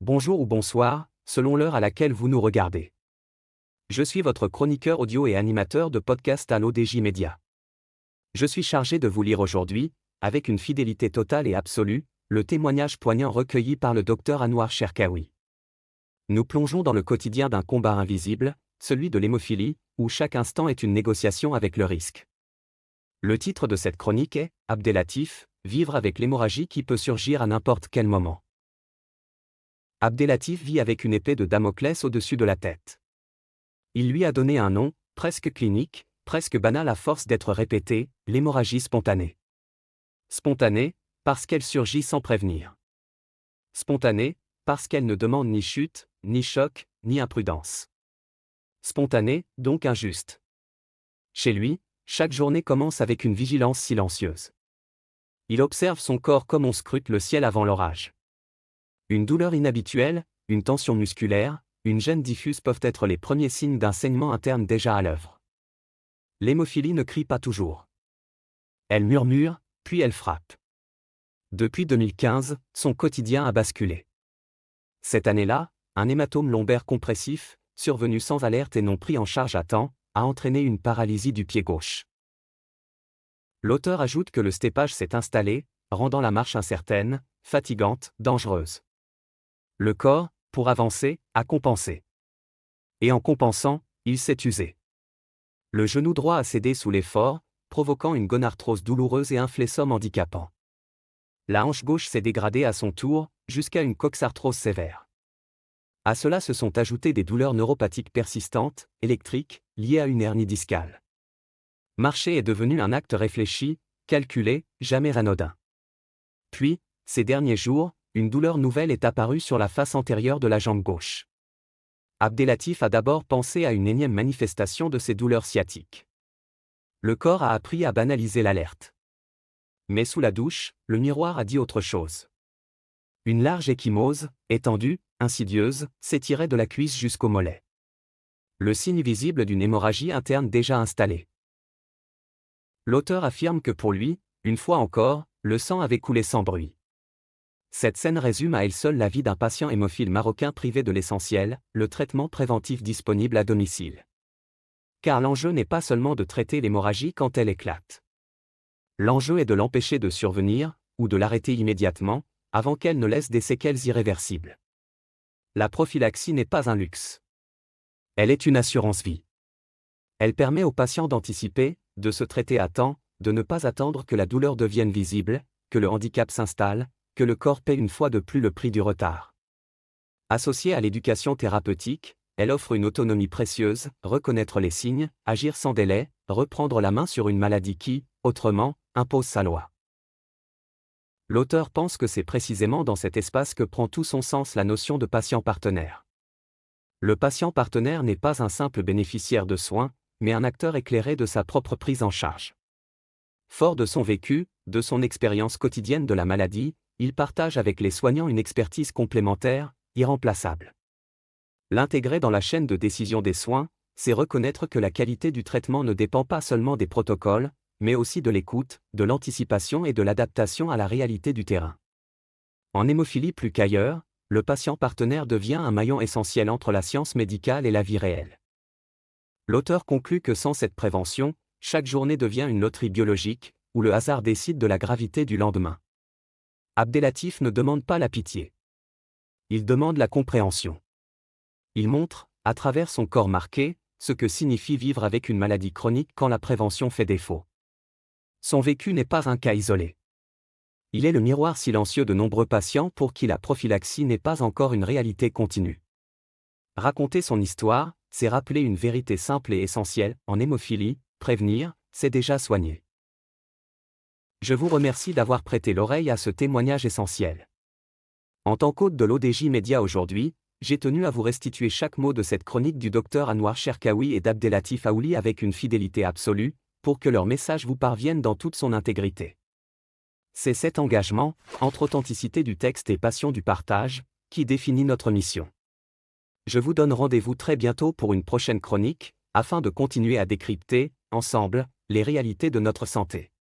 Bonjour ou bonsoir, selon l'heure à laquelle vous nous regardez. Je suis votre chroniqueur audio et animateur de podcast à l'ODJ Média. Je suis chargé de vous lire aujourd'hui, avec une fidélité totale et absolue, le témoignage poignant recueilli par le docteur Anouar Cherkaoui. Nous plongeons dans le quotidien d'un combat invisible, celui de l'hémophilie, où chaque instant est une négociation avec le risque. Le titre de cette chronique est « Abdelatif, vivre avec l'hémorragie qui peut surgir à n'importe quel moment ». Abdelatif vit avec une épée de Damoclès au-dessus de la tête. Il lui a donné un nom, presque clinique, presque banal à force d'être répété, l'hémorragie spontanée. Spontanée, parce qu'elle surgit sans prévenir. Spontanée, parce qu'elle ne demande ni chute, ni choc, ni imprudence. Spontanée, donc injuste. Chez lui, chaque journée commence avec une vigilance silencieuse. Il observe son corps comme on scrute le ciel avant l'orage. Une douleur inhabituelle, une tension musculaire, une gêne diffuse peuvent être les premiers signes d'un saignement interne déjà à l'œuvre. L'hémophilie ne crie pas toujours. Elle murmure, puis elle frappe. Depuis 2015, son quotidien a basculé. Cette année-là, un hématome lombaire compressif, survenu sans alerte et non pris en charge à temps, a entraîné une paralysie du pied gauche. L'auteur ajoute que le stépage s'est installé, rendant la marche incertaine, fatigante, dangereuse. Le corps, pour avancer, a compensé. Et en compensant, il s'est usé. Le genou droit a cédé sous l'effort, provoquant une gonarthrose douloureuse et un flessum handicapant. La hanche gauche s'est dégradée à son tour, jusqu'à une coxarthrose sévère. À cela se sont ajoutées des douleurs neuropathiques persistantes, électriques, liées à une hernie discale. Marcher est devenu un acte réfléchi, calculé, jamais anodin. Puis, ces derniers jours, une douleur nouvelle est apparue sur la face antérieure de la jambe gauche. Abdelatif a d'abord pensé à une énième manifestation de ses douleurs sciatiques. Le corps a appris à banaliser l'alerte. Mais sous la douche, le miroir a dit autre chose. Une large ecchymose, étendue, insidieuse, s'étirait de la cuisse jusqu'au mollet. Le signe visible d'une hémorragie interne déjà installée. L'auteur affirme que pour lui, une fois encore, le sang avait coulé sans bruit. Cette scène résume à elle seule la vie d'un patient hémophile marocain privé de l'essentiel, le traitement préventif disponible à domicile. Car l'enjeu n'est pas seulement de traiter l'hémorragie quand elle éclate. L'enjeu est de l'empêcher de survenir, ou de l'arrêter immédiatement, avant qu'elle ne laisse des séquelles irréversibles. La prophylaxie n'est pas un luxe. Elle est une assurance-vie. Elle permet aux patients d'anticiper, de se traiter à temps, de ne pas attendre que la douleur devienne visible, que le handicap s'installe, que le corps paie une fois de plus le prix du retard. Associée à l'éducation thérapeutique, elle offre une autonomie précieuse, reconnaître les signes, agir sans délai, reprendre la main sur une maladie qui, autrement, impose sa loi. L'auteur pense que c'est précisément dans cet espace que prend tout son sens la notion de patient partenaire. Le patient partenaire n'est pas un simple bénéficiaire de soins, mais un acteur éclairé de sa propre prise en charge. Fort de son vécu, de son expérience quotidienne de la maladie, il partage avec les soignants une expertise complémentaire, irremplaçable. L'intégrer dans la chaîne de décision des soins, c'est reconnaître que la qualité du traitement ne dépend pas seulement des protocoles, mais aussi de l'écoute, de l'anticipation et de l'adaptation à la réalité du terrain. En hémophilie plus qu'ailleurs, le patient partenaire devient un maillon essentiel entre la science médicale et la vie réelle. L'auteur conclut que sans cette prévention, chaque journée devient une loterie biologique, où le hasard décide de la gravité du lendemain. Abdelatif ne demande pas la pitié. Il demande la compréhension. Il montre, à travers son corps marqué, ce que signifie vivre avec une maladie chronique quand la prévention fait défaut. Son vécu n'est pas un cas isolé. Il est le miroir silencieux de nombreux patients pour qui la prophylaxie n'est pas encore une réalité continue. Raconter son histoire, c'est rappeler une vérité simple et essentielle, en hémophilie, prévenir, c'est déjà soigner. Je vous remercie d'avoir prêté l'oreille à ce témoignage essentiel. En tant qu'hôte de l'ODJ Média aujourd'hui, j'ai tenu à vous restituer chaque mot de cette chronique du docteur Anouar Cherkaoui et d'Abdelatif Aouli avec une fidélité absolue, pour que leur message vous parvienne dans toute son intégrité. C'est cet engagement, entre authenticité du texte et passion du partage, qui définit notre mission. Je vous donne rendez-vous très bientôt pour une prochaine chronique, afin de continuer à décrypter, ensemble, les réalités de notre santé.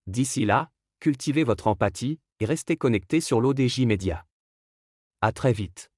D'ici là, cultivez votre empathie et restez connectés sur l'ODJ Média. À très vite.